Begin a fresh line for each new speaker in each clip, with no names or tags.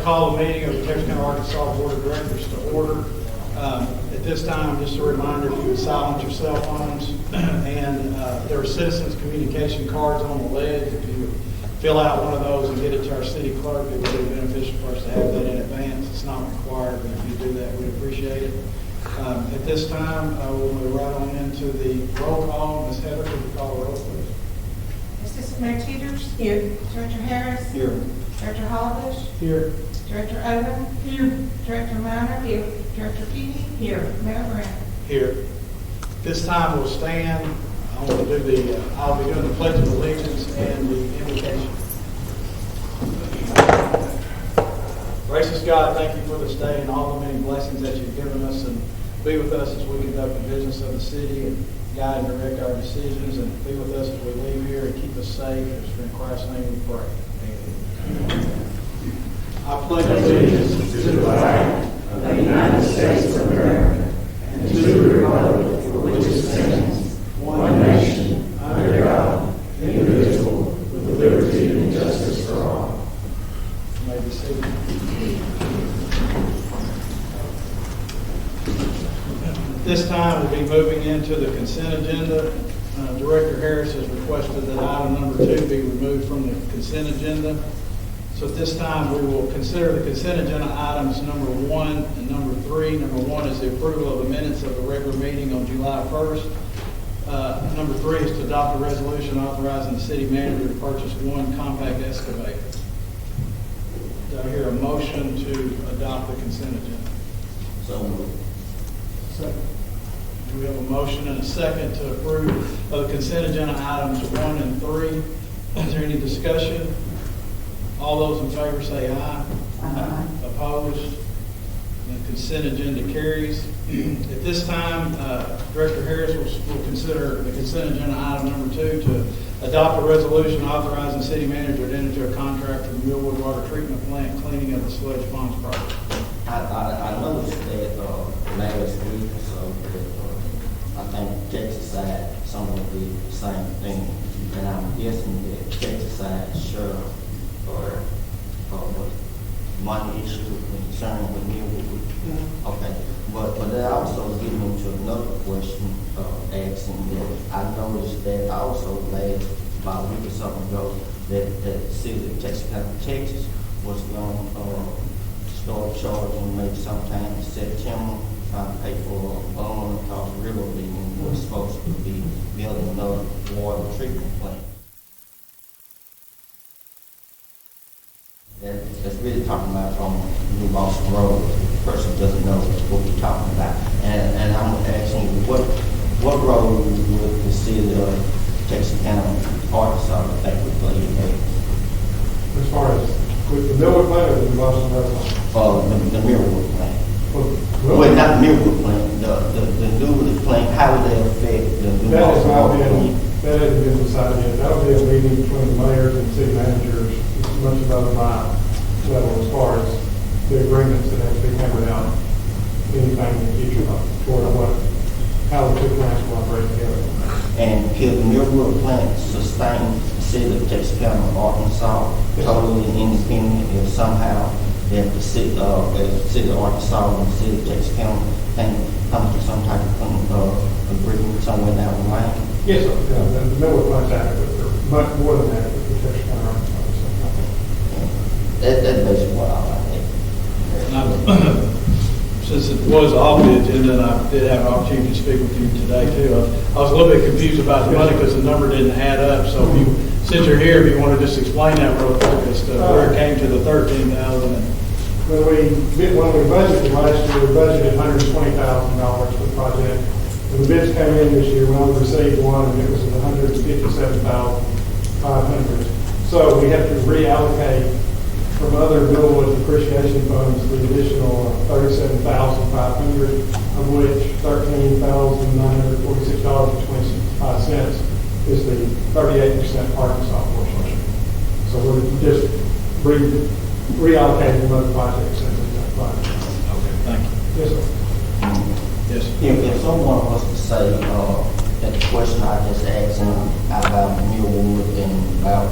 to call the meeting of the Texarkana, Arkansas Board of Directors to order. At this time, just a reminder, if you would silence your cell phones, and there are citizens' communication cards on the ledge. If you would fill out one of those and get it to our city clerk, it would be beneficial for us to have that in advance. It's not required, but if you do that, we'd appreciate it. At this time, we'll move right on into the roll call. Ms. Heather, could you call the roll, please?
Assistant Mayor Teeters. Here. Director Harris.
Here.
Director Hollibush.
Here.
Director Odom. Here. Director Minor. Here. Director Petey. Here. Mayor Brown.
Here. This time we'll stand. I'll be doing the Pledge of Allegiance and the invocation. Gracious God, thank you for this day and all the many blessings that you've given us, and be with us as we conduct the business of the city and guide and direct our decisions, and be with us as we leave here and keep us safe. It's in Christ's name we pray. Amen. I pledge allegiance
to the flag of the United States of America and to the republic for which it stands, one nation, under God, indivisible, with liberty and justice for all.
You may be seated. This time we'll be moving into the consent agenda. Director Harris has requested that item number 2 be removed from the consent agenda. So at this time, we will consider the consent agenda items number 1 and number 3. Number 1 is the approval of the minutes of the regular meeting on July 1st. Number 3 is to adopt a resolution authorizing the city manager to purchase 1 compact excavator. Do I hear a motion to adopt the consent agenda?
So moved.
Second. We have a motion and a second to approve of the consent agenda items 1 and 3. Is there any discussion? All those in favor say aye.
Aye.
Opposed? The consent agenda carries. At this time, Director Harris will consider the consent agenda item number 2 to adopt a resolution authorizing city manager to enter into a contract for the Millwood Water Treatment Plant cleaning of the sludge ponds project.
I noticed that last week or so, I think Texas side, some of the same thing, and I'm guessing that Texas side sheriff or money issue concerning with Millwood. Okay, but that also gets me to another question, asking that I noticed that also last about a week or something ago that the city of Texas was going to start charging maybe sometime in September, trying to pay for a bond because River League was supposed to be building another water treatment plant. That's really talking about from New Boston Road. The person doesn't know what we're talking about. And I'm asking you, what role would the city of Texarkana, Arkansas, think would play in that?
As far as with the Millwood plant or the Boston Road plant?
The Millwood plant.
Well,
Not the Millwood plant, the Newwood plant, how would that affect the New
that has
Boston
not
Road
been,
plant?
that hasn't been decided yet. That'll be a meeting between the mayors and city managers, as much above my level as far as the agreements that have to be hammered out, anything in the future toward how the two plants will operate together.
And could the Millwood plant sustain the city of Texarkana, Arkansas, totally independent if somehow if the city of Arkansas and the city of Texarkana can come to some type of agreement somewhere down the line?
Yes, sir. Yeah, the Millwood plant's adequate, or much more than adequate for Texarkana, Arkansas.
That's basically what I like.
Since it was off the agenda, and I did have an opportunity to speak with you today too, I was a little bit confused about the money because the number didn't add up. So since you're here, if you want to just explain that real quick as to where it came to the $13,000.
When we budgeted last year, we budgeted $120,000 for the project. When the bids came in this year, we only received one, and it was $157,500. So we have to reallocate from other Millwood depreciation funds the additional $37,500, of which $13,946.25 is the 38% Arkansas portion. So we're just reallocating from other projects into that project.
Okay, thank you.
Yes, sir.
Yes.
If someone was to say that the question I just asked him about Millwood and about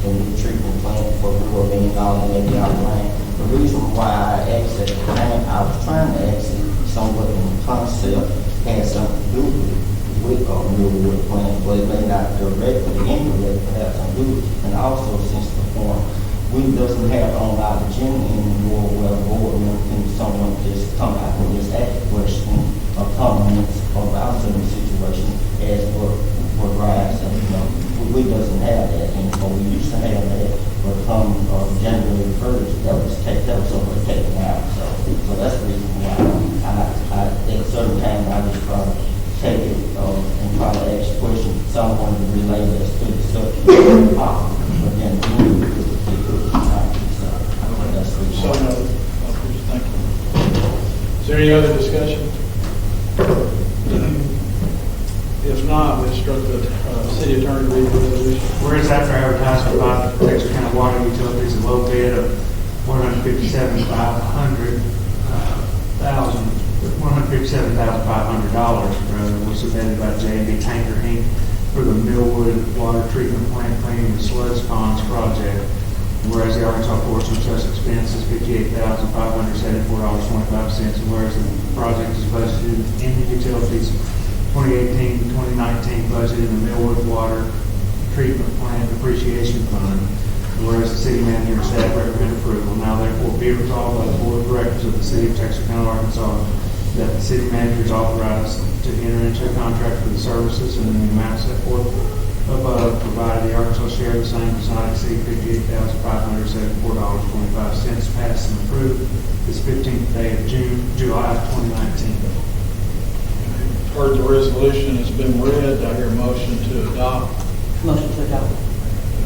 the new treatment plant for $1 million maybe out of land, the reason why I asked at the time, I was trying to ask it somewhat in the concept, had something to do with Millwood plan, but it may not directly, indirectly have something to do with it. And also, since the point, we doesn't have on our agenda anymore where the board member can someone just come out and just ask questions or comments about certain situation as what rise, and we doesn't have that anymore. We used to have that, but come January 1st, that was somewhat taken out. So that's the reason why I at a certain time I just try to take it and try to ask questions. Someone to relay this to the subject possible, but then we could so that's the reason.
So noted. Thank you. Is there any other discussion? If not, we instruct the city attorney to read the resolution.
Whereas after advertisement by the Texas County Water Utilities, a low bid of $157,500 was submitted by J&B Tanker Inc. for the Millwood Water Treatment Plant Cleaning the Sludge Ponds project. Whereas the Arkansas portion of such expense is $58,574.25, and whereas the project is budgeted in the utilities 2018-2019 budget in the Millwood Water Treatment Plant Depreciation Fund. Whereas the city manager and staff recommend approval, now therefore be resolved by the board of directors of the city of Texarkana, Arkansas, that the city manager is authorized to enter into a contract for the services and the amount set forth above, provided the Arkansas share of the same does not exceed $58,574.25, passed and approved this 15th day of July 2019.
Heard the resolution has been read. I hear a motion to adopt.
Motion to adopt.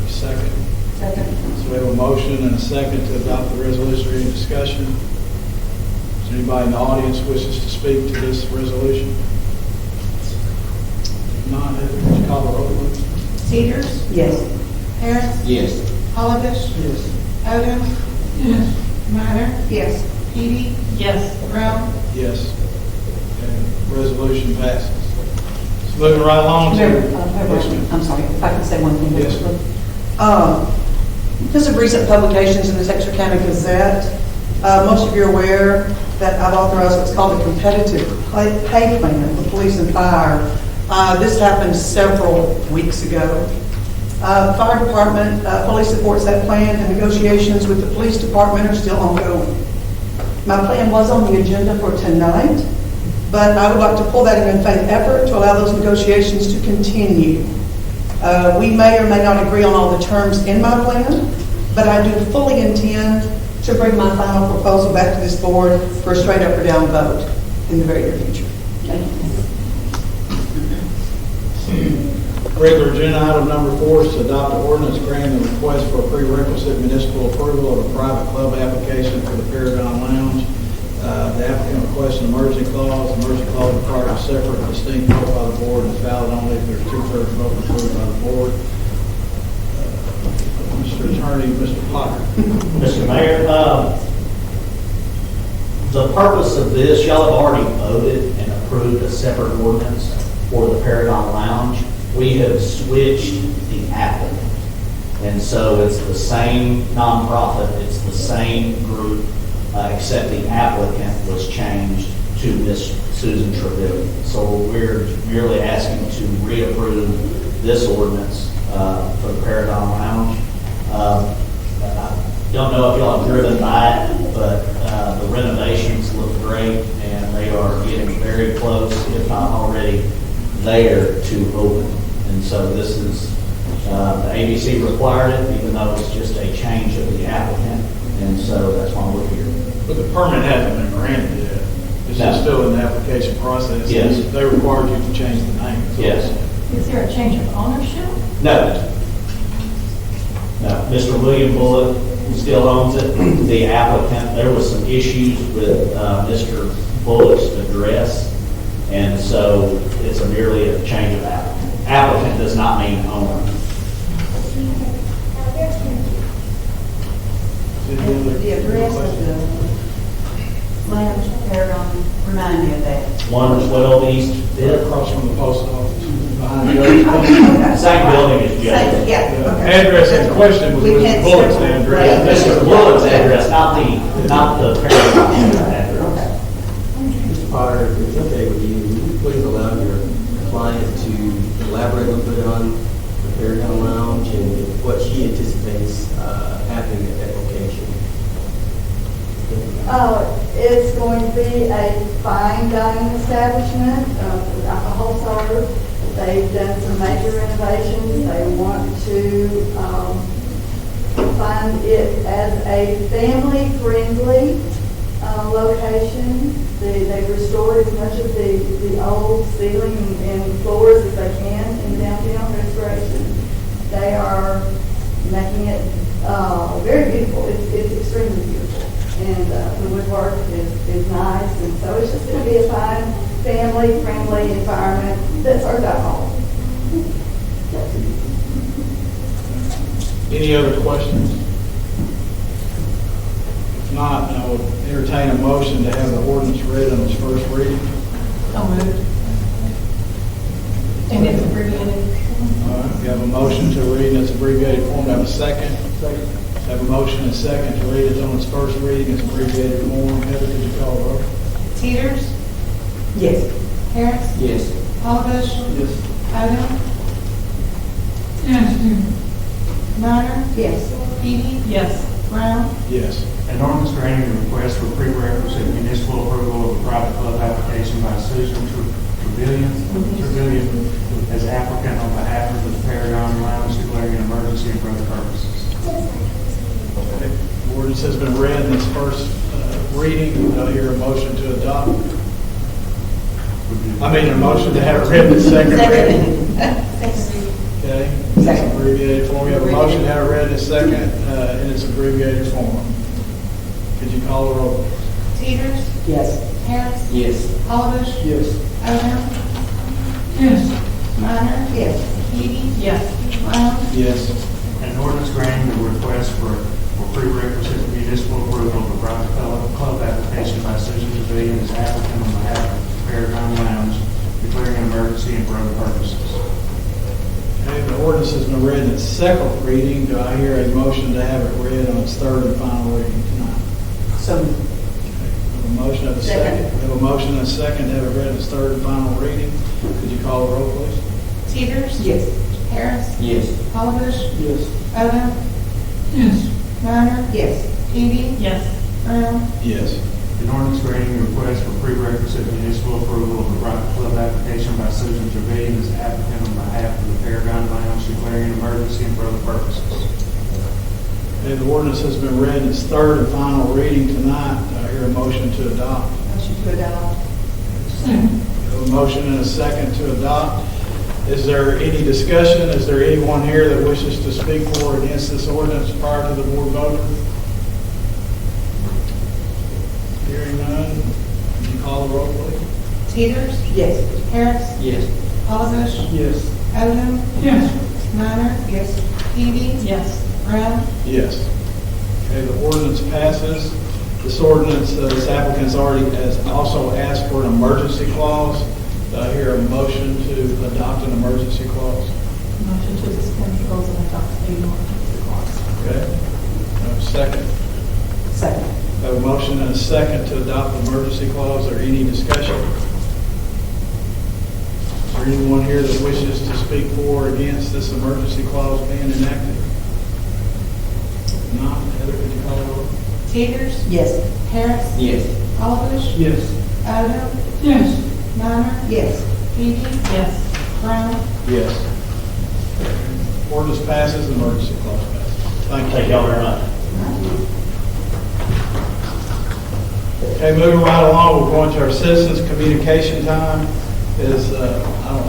Second.
Second.
So we have a motion and a second to adopt the resolution. Any discussion? Is there anybody in the audience wishes to speak to this resolution? If not, would you call the roll, please?
Cedars,
Yes.
Harris,
Yes.
Holovish,
Yes.
Odom,
Yes.
Minor,
Yes.
Edie,
Yes.
Brown,
Yes. Okay. Resolution passes. So moving right along to.
Mayor,
Yes, ma'am.
I'm sorry, if I could say one thing.
Yes.
Because of recent publications in the Texarkana Gazette, most of you are aware that I've authorized what's called a competitive pay plan for police and fire. This happened several weeks ago. The fire department fully supports that plan, and negotiations with the police department are still ongoing. My plan was on the agenda for tonight, but I would like to pull that in good faith effort to allow those negotiations to continue. We may or may not agree on all the terms in my plan, but I do fully intend to bring my final proposal back to this board for a straight up or down vote in the very near future. Thank you.
Regular agenda item number 4 is to adopt an ordinance granting the request for a prerequisite municipal approval of a private club application for the Paragon Lounge. The applicant requests an emergency clause. The emergency clause requires a separate and distinct vote by the board and is valid only if there's 2/3 vote approved by the board. Mr. Attorney, Mr. Potter.
Mr. Mayor, the purpose of this, y'all have already voted and approved a separate ordinance for the Paragon Lounge. We have switched the applicant. And so it's the same nonprofit, it's the same group, except the applicant was changed to Miss Susan Treville. So we're merely asking to reapprove this ordinance for the Paragon Lounge. I don't know if y'all have driven by it, but the renovations look great, and they are getting very close, if not already there, to open. And so this is, the ABC required it, even though it's just a change of the applicant, and so that's why we're here.
But the permit hasn't been granted yet. It's
No.
just still in the application process.
Yes.
They required you to change the name.
Yes.
is there a change of ownership?
No. No, Mr. William Bullock still owns it. The applicant, there was some issues with Mr. Bullock's address, and so it's merely a change of applicant. Applicant does not mean owner.
The address of the lounge, Paragon, remind me of that.
112 East
They're
Fifth.
across from the post office, behind the
Okay.
Same building as
Same,
Jay.
yeah, okay.
address in question was
We
Mr.
can't
Bullock's
separate.
address.
Mr. Bullock's address, not the Not the Paragon address.
Mr. Potter, if it's okay with you, will you please allow your client to elaborate a little bit on the Paragon Lounge and what she anticipates happening at that location?
It's going to be a fine dining establishment with alcohol served. They've done some major renovations. They want to find it as a family-friendly location. They've restored as much of the old ceiling and floors as they can in downtown restoration. They are making it very beautiful. It's extremely beautiful. And the woodwork is nice. And so it's just going to be a fine, family-friendly environment that serves alcohol.
Any other questions? If not, I will entertain a motion to have the ordinance read on its first reading.
So moved. And it's abbreviated.
All right, we have a motion to read in its abbreviated form. Have a second? Second. Have a motion and a second to read it on its first reading, its abbreviated form. Heather, could you call the roll?
Teeters,
Yes.
Harris,
Yes.
Hollowbush,
Yes.
Odom. Yes. Minor,
Yes.
Edie. Yes. Brown,
Yes.
An ordinance granting a request for prerequisite municipal approval of a private club application by Susan Trevelyan as applicant on behalf of the Paragon Lounge declaring an emergency and for other purposes.
Okay. The ordinance has been read in its first reading. Do I hear a motion to adopt? I mean, a motion to have it read in its second reading. Okay. In its abbreviated form. We have a motion to have it read in its second, in its abbreviated form. Could you call the roll?
Teeters,
Yes.
Harris,
Yes.
Hollowbush,
Yes.
Odom. Yes. Minor,
Yes.
Edie. Yes. Brown,
Yes.
An ordinance granting the request for prerequisite municipal approval of a private club application by Susan Trevelyan as applicant on behalf of Paragon Lounge declaring an emergency and for other purposes.
Okay, the ordinance has been read in its second reading. Do I hear a motion to have it read on its third and final reading tonight?
So,
Okay, we have a motion and a second. We have a motion and a second to have it read in its third and final reading. Could you call the roll, please?
Teeters,
yes.
Harris,
Yes.
Hollowbush,
Yes.
Odom. Yes. Minor,
Yes.
Edie. Yes. Brown,
Yes.
An ordinance granting a request for prerequisite municipal approval of a private club application by Susan Trevelyan as applicant on behalf of the Paragon Lounge declaring an emergency and for other purposes.
Okay, the ordinance has been read in its third and final reading tonight. Do I hear a motion to adopt?
Motion to adopt.
We have a motion and a second to adopt. Is there any discussion? Is there anyone here that wishes to speak for or against this ordinance prior to the board vote? Hearing none, could you call the roll, please?
Teeters,
Yes.
Harris,
Yes.
Hollowbush,
Yes.
Odom. Yes. Minor,
Yes.
Edie. Yes. Brown,
Yes. Okay, the ordinance passes. This ordinance, this applicant's already has also asked for an emergency clause. Do I hear a motion to adopt an emergency clause?
Motion to suspend the rules and adopt the emergency clause.
Okay. I have a second.
Second.
I have a motion and a second to adopt the emergency clause. Is there any discussion? Is there anyone here that wishes to speak for or against this emergency clause being enacted? If not, Heather, could you call the roll?
Teeters,
Yes.
Harris,
Yes.
Hollowbush,
Yes.
Odom. Yes. Minor,
Yes.
Edie. Yes. Brown,
Yes. Ordinance passes, the emergency clause passes. Thank you.
Thank y'all very much.
Okay, moving right along, we're going to our citizens' communication time. I don't